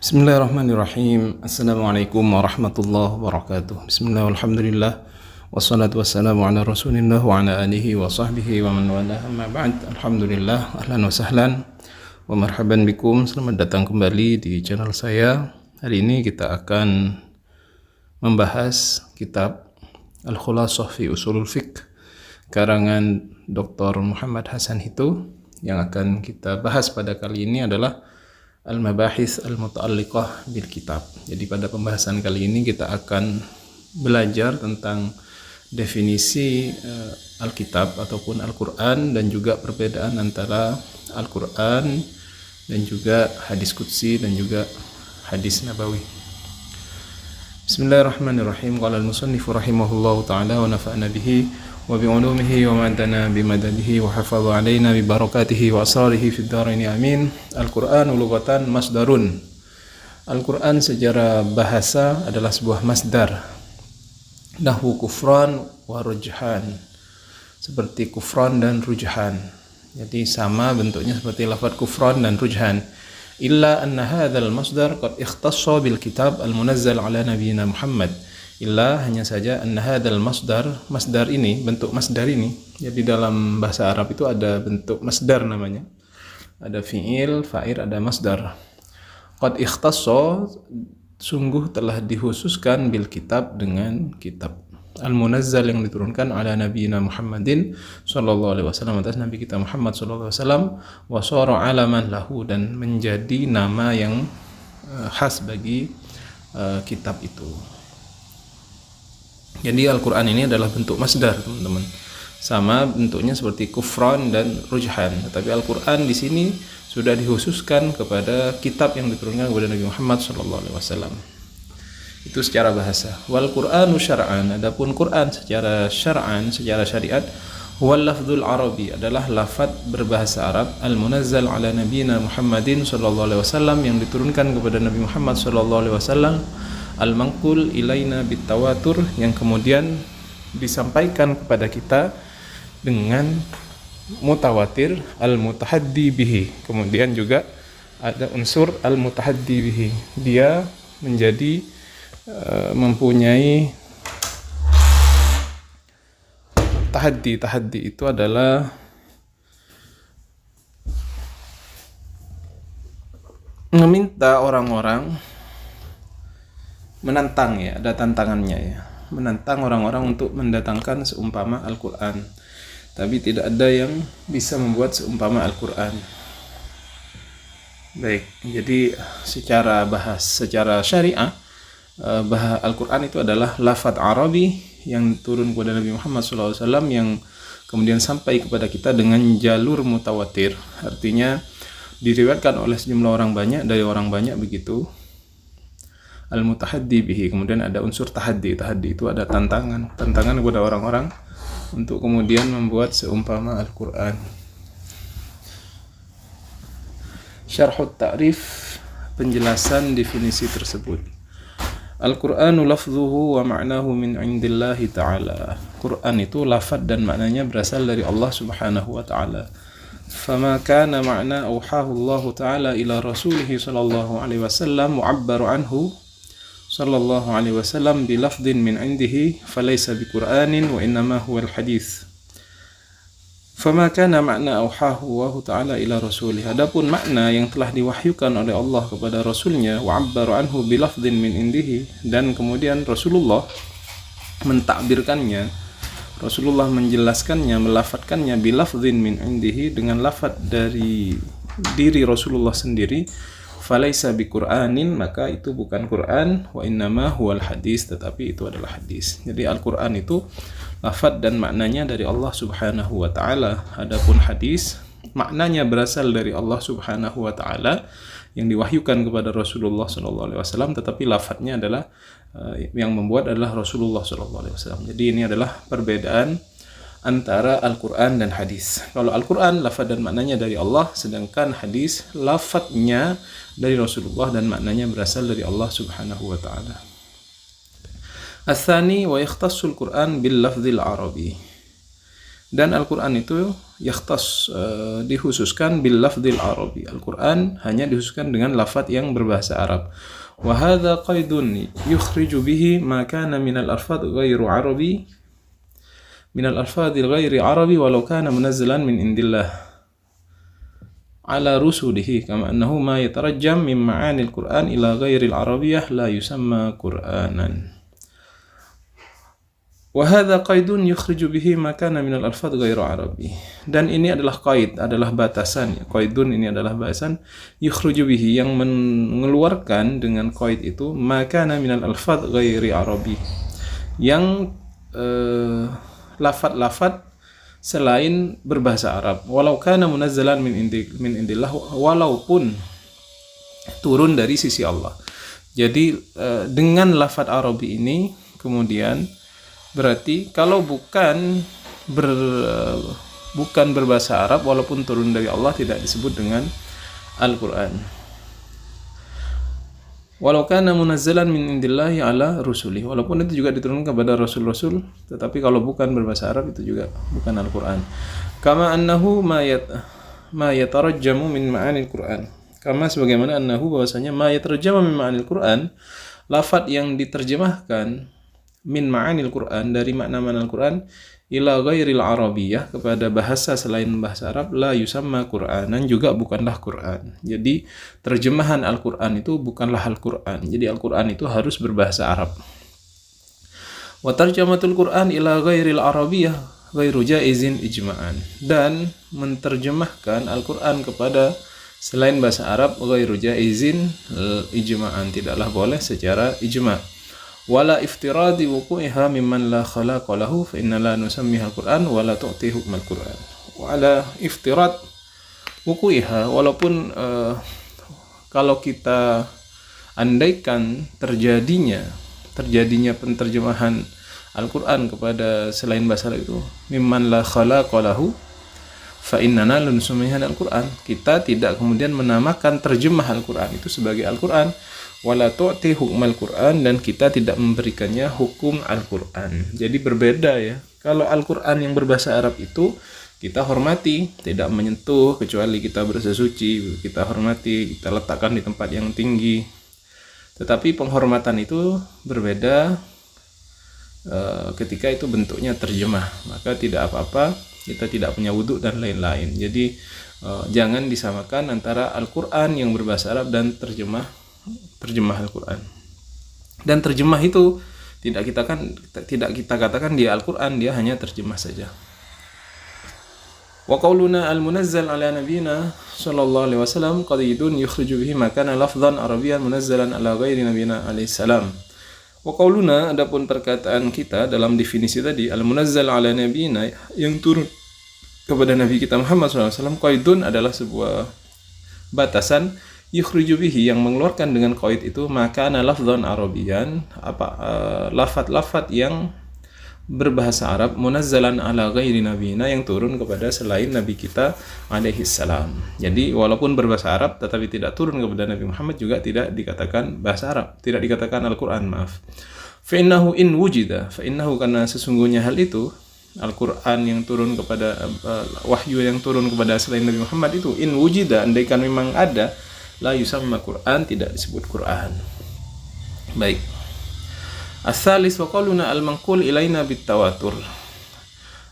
Bismillahirrahmanirrahim. Assalamualaikum warahmatullahi wabarakatuh. Bismillah, alhamdulillah, wassalatu wassalamu ala rasulillah wa ala alihi wa sahbihi wa man wala, amma ba'd. Alhamdulillah, ahlan wa sahlan wa marhaban bikum. Selamat datang kembali di channel saya. Hari ini kita akan membahas kitab Al-Khulasah fi Ushulul Fiqh karangan Dr. Muhammad Hasan Hito. Yang akan kita bahas pada kali ini adalah Al-Mabahis Al-Muta'alliqah bil Kitab. Jadi pada pembahasan kali ini kita akan belajar tentang definisi Alkitab ataupun Al-Quran dan juga perbedaan antara Al-Quran dan juga hadis qudsi dan juga hadis nabawi. Bismillahirrahmanirrahim. Qala al-musannif rahimahullahu ta'ala wa nafa'na bihi wa bi'ulumihi wa ma'adana bimadadihi wa hafadha alaina bibarakatihi wa asrarihi fid dharaini amin. Al-Quran lughatan masdarun. Al-Quran secara bahasa adalah sebuah masdar. Nahwu kufran wa rujhan. Seperti kufran dan rujhan. Jadi sama bentuknya seperti lafaz kufran dan rujhan. Illa anna hadzal masdar qad ikhtassa bil kitab al-munazzal ala nabiyyina Muhammad. Illa hanya saja anna hadzal masdar ini, bentuk masdar ini. Jadi dalam bahasa Arab itu ada bentuk masdar namanya. Ada fi'il, fa'il, ada masdar. Qad ikhtassa, sungguh telah dikhususkan bil kitab dengan kitab al-munazzal yang diturunkan ala nabiyina Muhammadin sallallahu alaihi wasallam, atas nabi kita Muhammad sallallahu alaihi wasallam, wa sara alaman lahu, dan menjadi nama yang khas bagi kitab itu. Jadi Al-Quran ini adalah bentuk masdar, teman-teman. Sama bentuknya seperti kufran dan rujhan. Tetapi Al-Quran di sini sudah dikhususkan kepada kitab yang diturunkan kepada Nabi Muhammad SAW. Itu secara bahasa. Wal Qur'anu syar'an. Adapun Quran secara syar'an, secara syariat, wal lafdzul arabi, adalah lafaz berbahasa Arab, al-munazzal ala nabiyina Muhammadin SAW, yang diturunkan kepada Nabi Muhammad SAW, al-manqul ilaina bitawatur, yang kemudian disampaikan kepada kita dengan mutawatir, al-mutahaddi bihi. Kemudian juga ada unsur al-mutahaddi bihi. Dia menjadi mempunyai tahaddi. Tahaddi itu adalah meminta orang-orang, menantang, ya, ada tantangannya, ya, menantang orang-orang untuk mendatangkan seumpama Al-Quran, tapi tidak ada yang bisa membuat seumpama Al-Quran. Baik, jadi secara syariah, Al-Quran itu adalah lafaz Arabi yang turun kepada Nabi Muhammad SAW, yang kemudian sampai kepada kita dengan jalur mutawatir, artinya diriwayatkan oleh sejumlah orang banyak, dari orang banyak begitu. Al-mutahaddi bihi, kemudian ada unsur tahaddi. Tahaddi itu ada tantangan kepada orang-orang untuk kemudian membuat seumpama Al-Quran. Syarhut ta'rif, penjelasan definisi tersebut. Al-Qur'anu lafzuhu wa ma'nahu min indillahi ta'ala. Quran itu lafaz dan maknanya berasal dari Allah Subhanahu wa ta'ala. Fama kana ma'na awhahu Allah ta'ala ila rasulihi sallallahu alaihi wasallam mu'abbaru anhu sallallahu alaihi wasallam bi lafdhin min indihi falaysa bi Qur'anin wa innama huwa al-hadits. Fama kana ma'na awhahu Allah ta'ala ila rasulih. Adapun makna yang telah diwahyukan oleh Allah kepada Rasulnya, wa'abbaru anhu bi lafdhin min indihi, dan kemudian Rasulullah mentakbirkannya, Rasulullah menjelaskannya, melafadzkannya bi lafdhin min indihi, dengan lafaz dari diri Rasulullah sendiri, falaysa bi Qur'anin, maka itu bukan Quran, wa innama huwal hadis, tetapi itu adalah hadis. Jadi Al-Quran itu lafaz dan maknanya dari Allah Subhanahu wa ta'ala. Adapun hadis, maknanya berasal dari Allah Subhanahu wa ta'ala yang diwahyukan kepada Rasulullah SAW, tetapi lafaznya adalah yang membuat adalah Rasulullah SAW. Jadi ini adalah perbedaan antara Al-Quran dan hadis. Kalau Al-Quran lafaz dan maknanya dari Allah, sedangkan hadis lafaznya dari Rasulullah dan maknanya berasal dari Allah Subhanahu wa ta'ala. Ats-tsani wa yakhtassul Qur'an bil lafzil arabi. Dan Al-Quran itu yakhtas, dikhususkan bil lafdzil arabi. Al-Qur'an hanya dikhususkan dengan lafaz yang berbahasa Arab. Wa hadza qaidun yukhriju bihi ma kana min al-alfadz ghairu arabi min al-alfadzil ghairi arabi walau kana munazzalan min indillah ala rusulihi kama annahu ma yatarajjam min ma'anil Qur'an ila ghairi al-arabiyyah la yusamma Qur'anan. Wahada qaidun yukhriju bihi ma kana min al-alfadz ghairu arabi. Dan ini adalah qaid, adalah batasan. Qaidun ini adalah batasan yukhriju bihi yang mengeluarkan dengan qaid itu ma kana min al-alfadz ghairi arabi. Yang lafaz-lafaz selain berbahasa Arab. Walau kana munazzalan min indillah, walaupun turun dari sisi Allah. Jadi dengan lafaz Arabi ini kemudian berarti kalau bukan berbahasa Arab walaupun turun dari Allah tidak disebut dengan Al-Qur'an. Walau kana munazzalan min indillahi ala rusuli, walaupun itu juga diturunkan kepada rasul-rasul, tetapi kalau bukan berbahasa Arab itu juga bukan Al-Qur'an. Kama annahu ma yatarajjamu min ma'anil Qur'an. Kama sebagaimana annahu bahwasanya ma yatarajjamu min ma'anil Qur'an, lafaz yang diterjemahkan min ma'anil Qur'an dari makna-makna Al-Qur'an ila ghairil arabiyyah kepada bahasa selain bahasa Arab la yusamma Qur'anan, juga bukanlah Qur'an. Jadi terjemahan Al-Qur'an itu bukanlah Al-Qur'an. Jadi Al-Qur'an itu harus berbahasa Arab. Wa tarjamatul Qur'an ila ghairil arabiyyah ghairu jaizin ijma'an. Dan menterjemahkan Al-Qur'an kepada selain bahasa Arab ghairu jaizin ijma'an, tidaklah boleh secara ijma'. Wala iftiradi wuqu'iha mimman la khalaqa lahu fa inna la nusammiha al-Qur'an wa la tu'ti hukmal Qur'an. Wala iftirad wuqu'iha, walaupun kalau kita andaikan terjadinya penterjemahan Al-Qur'an kepada selain bahasa Arab itu mimman la khalaqa lahu fa innana la nusammiha al-Qur'an, kita tidak kemudian menamakan terjemah Al-Qur'an itu sebagai Al-Qur'an. Wala tu'ti hukmal Qur'an, dan kita tidak memberikannya hukum Al-Qur'an. Jadi berbeda ya. Kalau Al-Qur'an yang berbahasa Arab itu kita hormati, tidak menyentuh kecuali kita bersesuci, kita hormati, kita letakkan di tempat yang tinggi. Tetapi penghormatan itu berbeda ketika itu bentuknya terjemah, maka tidak apa-apa, kita tidak punya wudhu dan lain-lain. Jadi jangan disamakan antara Al-Qur'an yang berbahasa Arab dan terjemah Al-Qur'an. Dan terjemah itu tidak kita katakan dia Al-Qur'an, dia hanya terjemah saja. Wa qauluna al-munazzal ala nabiyina sallallahu alaihi wasallam qadidun yukhriju bihi ma kana lafdhan arabiyyan munazzalan ala ghairi nabiyina alaihi salam. Wa qauluna, adapun perkataan kita dalam definisi tadi, al-munazzal ala nabiyina yang turun kepada Nabi kita Muhammad sallallahu alaihi wasallam, qaidun adalah sebuah batasan yukhriju bihi yang mengeluarkan dengan qaid itu maka lafdzan arabiyyan, lafaz-lafaz yang berbahasa Arab munazzalan ala ghairi nabiyina yang turun kepada selain Nabi kita alaihi salam. Jadi walaupun berbahasa Arab tetapi tidak turun kepada Nabi Muhammad juga tidak dikatakan bahasa Arab, tidak dikatakan Al-Qur'an, maaf. Fa innahu in wujida, fa innahu, karena sesungguhnya hal itu Al-Qur'an yang turun kepada wahyu yang turun kepada selain Nabi Muhammad itu in wujida, andaikan memang ada, la yusamma Qur'an, tidak disebut Qur'an. Baik. As-salis wa qauluna al-manqul ilaina bit-tawatur.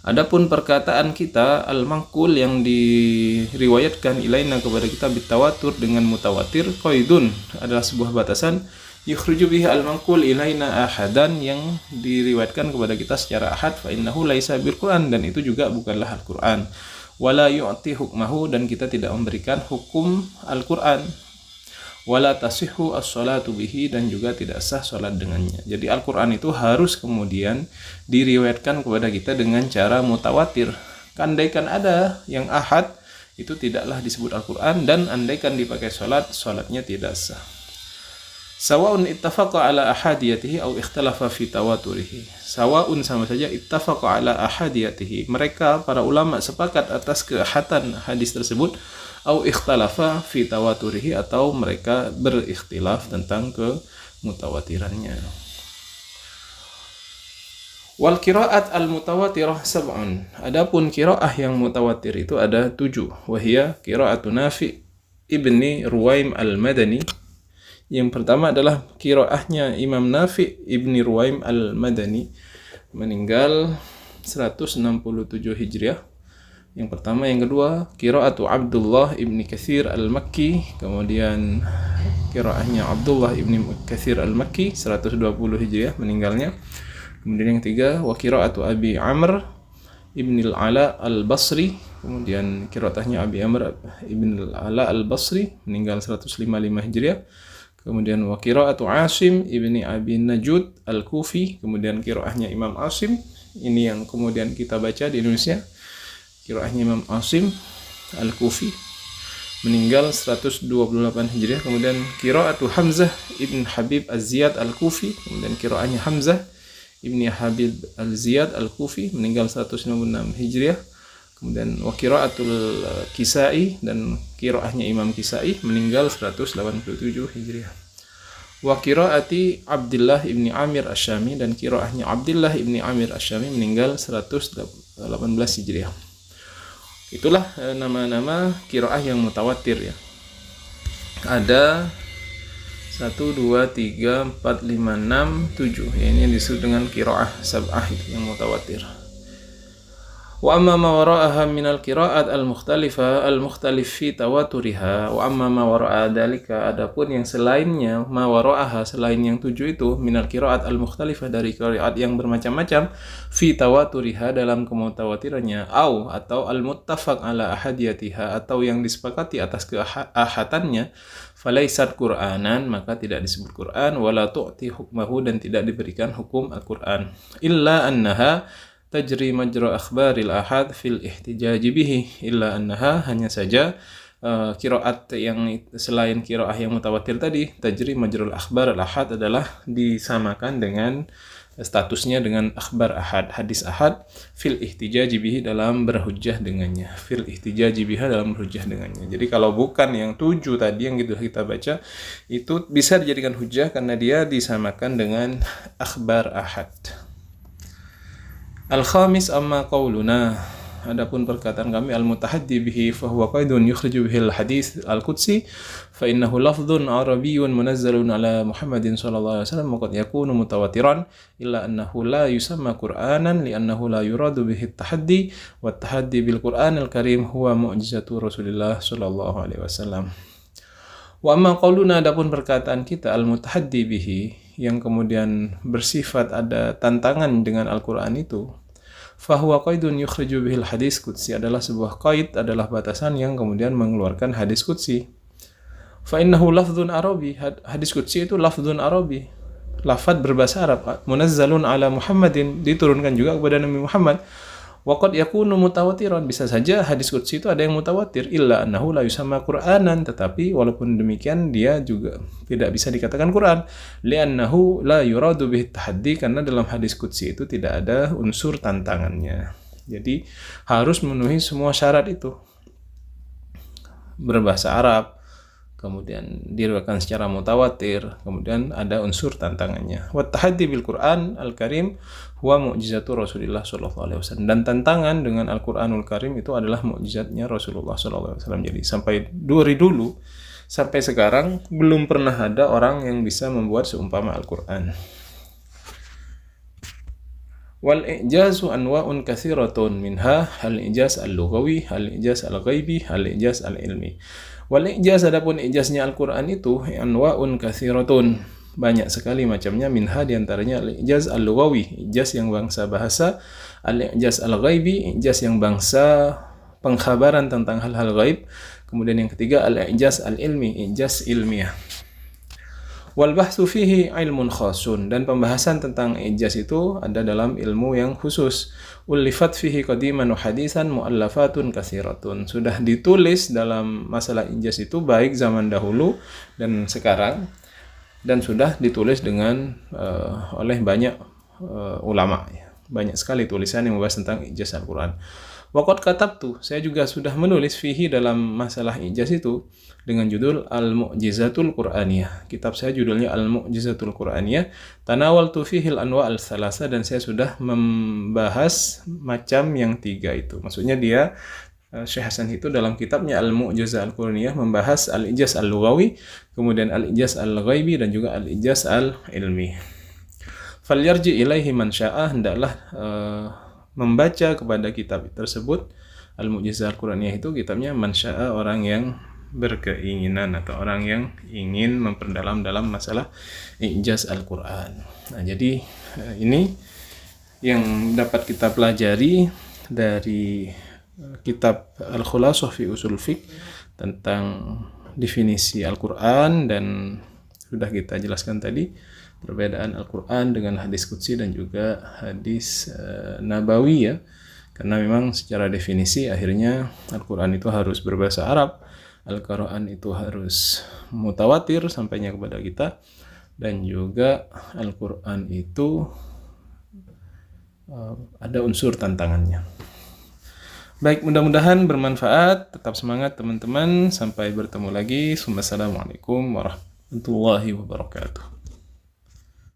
Adapun perkataan kita al-manqul yang diriwayatkan ilaina kepada kita bit-tawatur dengan mutawatir, qaidun adalah sebuah batasan yukhriju bihi al-manqul ilaina ahadan yang diriwayatkan kepada kita secara ahad, fa innahu laisa bil Qur'an, dan itu juga bukanlah Al-Qur'an. Wala yu'ti hukmahu, dan kita tidak memberikan hukum Al-Qur'an. Wala tasihhu as-salatu bihi, dan juga tidak sah salat dengannya. Jadi Al-Qur'an itu harus kemudian diriwayatkan kepada kita dengan cara mutawatir. Andaikan ada yang ahad, itu tidaklah disebut Al-Qur'an, dan andaikan dipakai salatnya tidak sah. Sawa'un ittafaqa ala ahadiyatihi aw ikhtalafa fi tawaturihi. Sawa'un, sama saja, ittafaqa ala ahadiyatihi, mereka para ulama sepakat atas keahatan hadis tersebut, aw ikhtalafa fi tawaturihi, atau mereka berikhtilaf tentang kemutawatirannya. Wal qiraat al mutawatirah sab'un. Adapun qiraah yang mutawatir itu ada 7. Wahia qiraatu Nafi ibni Ruwaim al-Madani. Yang pertama adalah qiraahnya Imam Nafi ibni Ruwaim al-Madani, meninggal 167 Hijriah. Yang pertama. Yang kedua qiraatu Abdullah ibni Katsir al-Makki, kemudian qiraahnya Abdullah ibni Katsir al-Makki 120 Hijriah meninggalnya. Kemudian yang ketiga wa qiraatu Abi Amr ibn al-Ala al-Basri, kemudian qiraatnya Abi Amr ibn al-Ala al-Basri meninggal 155 Hijriah. Kemudian wa qiraatu Asim ibni Abi Najud al-Kufi, kemudian qiraahnya Imam Asim, ini yang kemudian kita baca di Indonesia. Qiraahnya Imam Asim al-Kufi meninggal 128 Hijriah. Kemudian qiraatu Hamzah ibn Habib az-Ziyad al-Kufi, kemudian qiraahnya Hamzah ibni Habib al-Ziyad al-Kufi meninggal 196 Hijriah. Kemudian wa qiraatul Kisai, dan qiraahnya Imam Kisai meninggal 187 Hijriah. Wa qiraati Abdullah ibni Amir Asy-Syami, dan qiraahnya Abdullah ibni Amir Asy-Syami meninggal 118 Hijriah. Itulah nama-nama qiraah yang mutawatir ya. Ada 1, 2, 3, 4, 5, 6, 7. Ya, ini disebut dengan qiraah sab'ah yang mutawatir. Wa amma ma wara'aha minal qiraat al-mukhtalifah al-mukhtalif fi tawaturiha, wa amma ma wara'a dalika, adapun yang selainnya, ma wara'aha selain yang 7 itu, minal qiraat al-mukhtalifah dari qiraat yang bermacam-macam, fi tawaturiha dalam kemutawatirannya, atau al-muttafaq ala ahadiyatiha, atau yang disepakati atas keahatannya, falaisat Qur'anan, maka tidak disebut Qur'an, wala tu'ti hukmahu, dan tidak diberikan hukum Al-Qur'an, illa annaha tajri majra akhbaril ahad fil ihtijaji bihi, illa annaha, hanya saja qiraat yang selain qiraah yang mutawatir tadi, tajri majrul akhbar al ahad adalah disamakan dengan statusnya dengan akhbar ahad, hadis ahad, fil ihtijaji bihi, dalam berhujjah dengannya, fil ihtijaji biha, dalam berhujjah dengannya. Jadi kalau bukan yang 7 tadi yang kita baca, itu bisa dijadikan hujjah karena dia disamakan dengan akhbar ahad. Al-khamis amma qauluna, adapun perkataan kami, al-mutahaddi bihi fa huwa qaidun yukhriju bihi al-hadis al-qudsi fa innahu lafdhun arabiyyun munazzalun ala Muhammadin sallallahu alaihi wasallam, wa qad yakunu mutawatiran illa annahu la yusamma Qur'anan li'annahu la yuradu bihi at-tahaddi, wa at-tahaddi bil Qur'anil karim huwa mu'jizatu Rasulillah sallallahu alaihi wasallam. Wa amma qauluna, adapun perkataan kita, al-mutahaddi bihi, yang kemudian bersifat ada tantangan dengan Al-Qur'an itu, fahuwa qaidun yukhriju bihil hadis qudsi, adalah sebuah qaid, adalah batasan yang kemudian mengeluarkan hadis qudsi. Fa innahu lafdzun arabi, hadis qudsi itu lafdzun arabi, lafaz berbahasa Arab, munazzalun ala Muhammadin, diturunkan juga kepada Nabi Muhammad. Wa qad yakunu mutawatiran, bisa saja hadis qudsi itu ada yang mutawatir, illa annahu la yusamma Qur'anan, tetapi walaupun demikian dia juga tidak bisa dikatakan Quran, li'annahu la yuradu bihi tahaddi, karena dalam hadis qudsi itu tidak ada unsur tantangannya. Jadi harus memenuhi semua syarat itu, berbahasa Arab, kemudian diriwayatkan secara mutawatir, kemudian ada unsur tantangannya. Wa tahaddi bil Qur'an al-Karim huwa mu'jizatu Rasulillah sallallahu alaihi wasallam, dan tantangan dengan Al-Qur'anul Karim itu adalah mukjizatnya Rasulullah sallallahu alaihi wasallam. Jadi sampai dari dulu sampai sekarang belum pernah ada orang yang bisa membuat seumpama Al-Qur'an. Wal i'jazu anwa'un katsiratun, minha al-i'jaz al-lughawi, al-i'jaz al-ghaibi, al-i'jaz al-ilmi. Wal i'jaz, adapun i'jaznya Al-Qur'an itu, anwa'un katsiratun, banyak sekali macamnya, minha diantaranya al-i'jaz al-lughawi, i'jaz yang bangsa bahasa, al-i'jaz al-ghaibi, i'jaz yang bangsa pengkhabaran tentang hal-hal gaib, kemudian yang ketiga al-i'jaz al-ilmi, i'jaz ilmiah. Wal bahtsu fihi ilmun khasun, dan pembahasan tentang i'jaz itu ada dalam ilmu yang khusus. Ulifat fihi qadiman wa hadisan mu'allafatun katsiratun, sudah ditulis dalam masalah i'jaz itu baik zaman dahulu dan sekarang, dan sudah ditulis dengan oleh banyak ulama ya. Banyak sekali tulisan yang membahas tentang i'jaz Al-Qur'an. Waqad katabtu, saya juga sudah menulis fihi dalam masalah ijaz itu dengan judul Al-Mu'jizatul Qur'aniyah. Kitab saya judulnya Al-Mu'jizatul Qur'aniyah. Tanawaltu fihi al-anwa' al-thalasa, dan saya sudah membahas macam yang 3 itu. Maksudnya dia Syekh Hasan itu dalam kitabnya Al-Mu'jizah Al-Qur'aniyah membahas al-ijaz al-lughawi, kemudian al-ijaz al-ghaibi, dan juga al-ijaz al-ilmi. Falyarji ilaihi man sya'ah, hendaklah membaca kepada kitab tersebut. Al-Mu'jizah Al-Qur'aniyah itu kitabnya man syaa, orang yang berkeinginan atau orang yang ingin memperdalam dalam masalah ijaz Al-Qur'an. Nah, jadi ini yang dapat kita pelajari dari kitab Al-Khulasah fi Usul Fiqh tentang definisi Al-Qur'an, dan sudah kita jelaskan tadi perbedaan Al-Quran dengan hadis qudsi dan juga hadis nabawi ya. Karena memang secara definisi akhirnya Al-Quran itu harus berbahasa Arab, Al-Quran itu harus mutawatir sampainya kepada kita, dan juga Al-Quran itu ada unsur tantangannya. Baik, mudah-mudahan bermanfaat. Tetap semangat teman-teman. Sampai bertemu lagi. Wassalamualaikum warahmatullahi wabarakatuh.